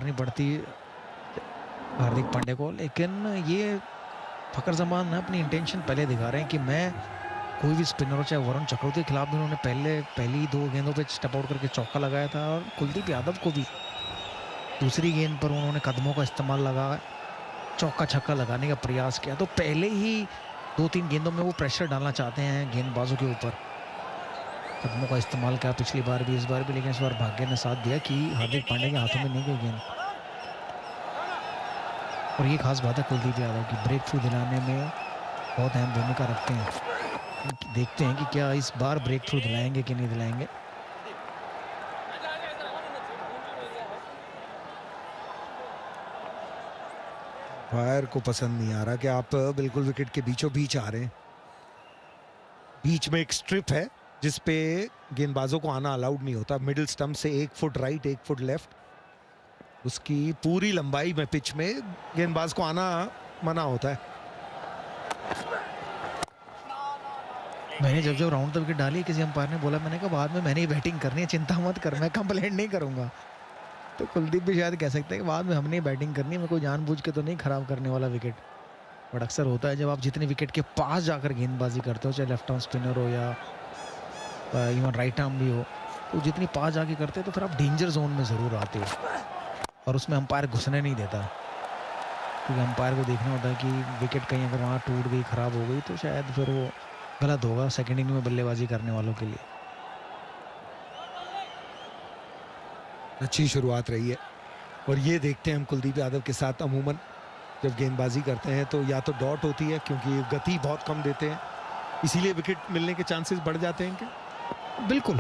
करनी पड़ती हार्दिक पांड्या को, लेकिन ये फकर जमान अपनी इंटेंशन पहले दिखा रहे हैं कि मैं कोई भी स्पिनर हो, चाहे वरुण चक्रवर्ती के खिलाफ भी उन्होंने पहली 2 गेंदों पे स्टेप आउट करके चौका लगाया था, और कुलदीप यादव को भी दूसरी गेंद पर उन्होंने कदमों का इस्तेमाल लगा चौका छक्का लगाने का प्रयास किया। तो पहले ही 2-3 गेंदों में वो प्रेशर डालना चाहते हैं गेंदबाजों के ऊपर, कदमों का इस्तेमाल किया पिछली बार भी, इस बार भी, लेकिन इस बार भाग्य ने साथ दिया कि हार्दिक पांड्या के हाथों में नहीं गई गेंद। और ये खास बात है कुलदीप यादव की, ब्रेक थ्रू दिलाने में बहुत अहम भूमिका रखते हैं। देखते हैं कि क्या इस बार ब्रेक थ्रू दिलाएंगे कि नहीं दिलाएंगे। फायर को पसंद नहीं आ रहा कि आप बिल्कुल विकेट के बीचों बीच आ रहे हैं। बीच में एक स्ट्रिप है जिसपे गेंदबाजों को आना अलाउड नहीं होता। मिडिल स्टंप से 1 फुट राइट 1 फुट लेफ्ट, उसकी पूरी लंबाई में पिच में गेंदबाज को आना मना होता है। मैंने जब राउंड द विकेट डाली, किसी अंपायर ने बोला, मैंने कहा बाद में मैंने ही बैटिंग करनी है, चिंता मत कर, मैं कंप्लेंट नहीं करूंगा। तो कुलदीप भी शायद कह सकते हैं कि बाद में हमने ही बैटिंग करनी है, मैं कोई जानबूझ के तो नहीं खराब करने वाला विकेट। बट अक्सर होता है जब आप जितने विकेट के पास जाकर गेंदबाजी करते हो, चाहे लेफ्ट आर्म स्पिनर हो या इवन राइट आर्म भी हो, तो जितनी पास जाके करते हो तो फिर आप डेंजर जोन में ज़रूर आते हो, और उसमें अंपायर घुसने नहीं देता, क्योंकि अंपायर को देखना होता है कि विकेट कहीं अगर वहाँ टूट गई, ख़राब हो गई, तो शायद फिर वो गलत होगा सेकेंड इनिंग में बल्लेबाजी करने वालों के लिए। अच्छी शुरुआत रही है, और ये देखते हैं हम कुलदीप यादव के साथ अमूमन जब गेंदबाजी करते हैं तो या तो डॉट होती है, क्योंकि गति बहुत कम देते हैं, इसीलिए विकेट मिलने के चांसेस बढ़ जाते हैं इनके। बिल्कुल,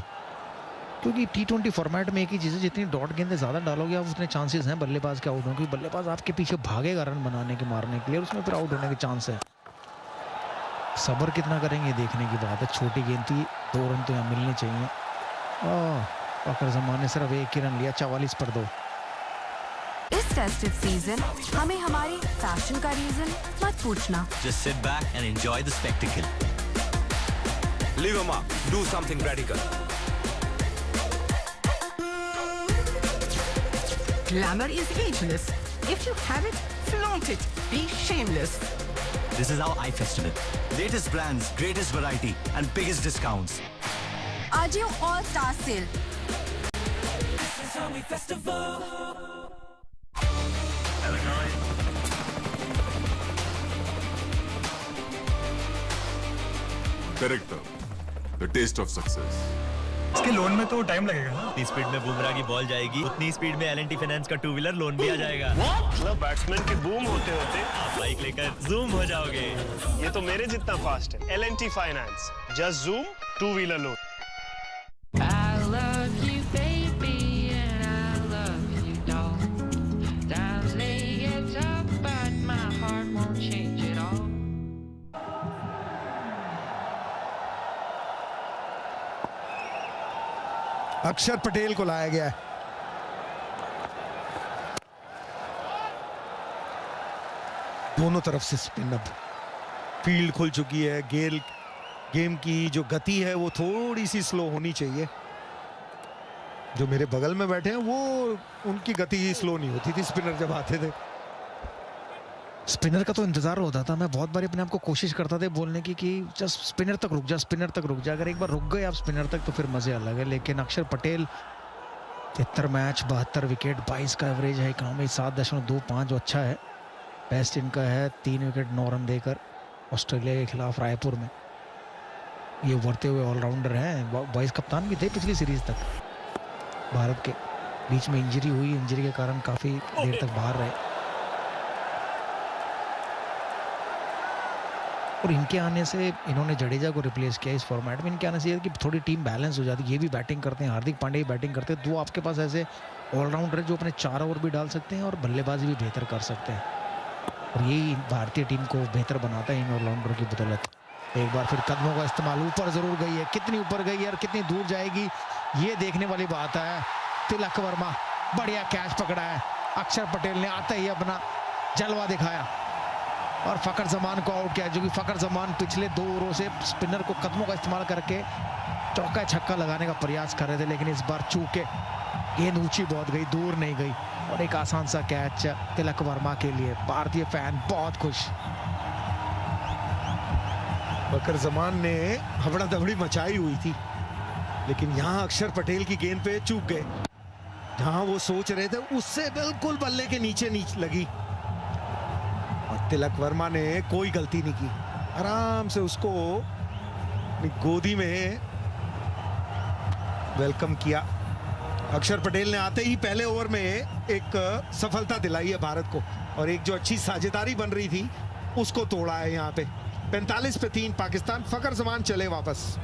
क्योंकि T20 फॉर्मेट में एक ही चीज़ है, जितनी डॉट गेंदें ज़्यादा डालोगे आप उतने चांसेस हैं बल्लेबाज के आउट होने के। बल्लेबाज आपके पीछे भागेगा रन बनाने के, मारने के लिए, और उसमें फिर आउट होने के चांस है। सब्र कितना करेंगे देखने की बात है। छोटी गेंद थी, 2 रन तो यहाँ मिलने चाहिए। फकर जमान ने सिर्फ 1 ही रन लिया, 44 पर 2। इस फेस्टिव सीजन हमें हमारे फैशन का रीजन मत पूछना। Just sit back and enjoy the spectacle. Leave a mark. Do something radical. Glamour is ageless. If you have it, flaunt it. Be shameless. This is our iFestival. Latest brands, greatest variety, and biggest discounts. Ajio All Star Sale. Character, the taste of success. इसके loan में तो time लगेगा ना। जितनी speed में बुमराह की ball जाएगी, उतनी स्पीड में L&T फाइनेंस का 2 व्हीलर लोन भी आ जाएगा। मतलब बैट्समैन के बूम होते होते आप बाइक लेकर जूम हो जाओगे। ये तो मेरे जितना फास्ट है। L&T finance, just zoom 2 wheeler loan. अक्षर पटेल को लाया गया है। दोनों तरफ से स्पिन, अब फील्ड खुल चुकी है। गेम की जो गति है वो थोड़ी सी स्लो होनी चाहिए। जो मेरे बगल में बैठे हैं वो उनकी गति स्लो नहीं होती थी स्पिनर जब आते थे। स्पिनर का तो इंतजार होता था, मैं बहुत बार अपने आप को कोशिश करता था बोलने की कि जस्ट स्पिनर तक रुक जा, स्पिनर तक रुक जा। अगर एक बार रुक गए आप स्पिनर तक तो फिर मजे अलग है। लेकिन अक्षर पटेल 73 मैच, 72 विकेट, 22 का एवरेज है, इकोनॉमी 7.25 जो अच्छा है। बेस्ट इनका है 3 विकेट 9 रन देकर ऑस्ट्रेलिया के खिलाफ रायपुर में। ये उभरते हुए ऑलराउंडर हैं, वाइस कप्तान भी थे पिछली सीरीज तक भारत के। बीच में इंजरी हुई, इंजरी के कारण काफ़ी देर तक बाहर रहे, और इनके आने से इन्होंने जडेजा को रिप्लेस किया इस फॉर्मेट में। इनके आने से कि थोड़ी टीम बैलेंस हो जाती है। ये भी बैटिंग करते हैं, हार्दिक पांड्या भी बैटिंग करते हैं। 2 आपके पास ऐसे ऑलराउंडर जो अपने 4 ओवर भी डाल सकते हैं और बल्लेबाजी भी बेहतर कर सकते हैं, और यही भारतीय टीम को बेहतर बनाता है इन ऑलराउंडर की बदौलत। एक बार फिर कदमों का इस्तेमाल, ऊपर जरूर गई है, कितनी ऊपर गई है और कितनी दूर जाएगी ये देखने वाली बात है। तिलक वर्मा बढ़िया कैच पकड़ा है, अक्षर पटेल ने आते ही अपना जलवा दिखाया और फकर जमान को आउट किया, जो कि फकर जमान पिछले 2 ओवरों से स्पिनर को कदमों का इस्तेमाल करके चौका छक्का लगाने का प्रयास कर रहे थे, लेकिन इस बार चूक के गेंद ऊंची बहुत गई, दूर नहीं गई। और एक आसान सा कैच तिलक वर्मा के लिए। भारतीय फैन बहुत खुश। फखर जमान ने हबड़ा दबड़ी मचाई हुई थी, लेकिन यहाँ अक्षर पटेल की गेंद पे चूक गए। जहां वो सोच रहे थे उससे बिल्कुल बल्ले के नीचे लगी, और तिलक वर्मा ने कोई गलती नहीं की, आराम से उसको अपनी गोदी में वेलकम किया। अक्षर पटेल ने आते ही पहले ओवर में एक सफलता दिलाई है भारत को, और एक जो अच्छी साझेदारी बन रही थी उसको तोड़ा है यहाँ पे। 45 पे 3 पाकिस्तान। फखर जमान चले वापस।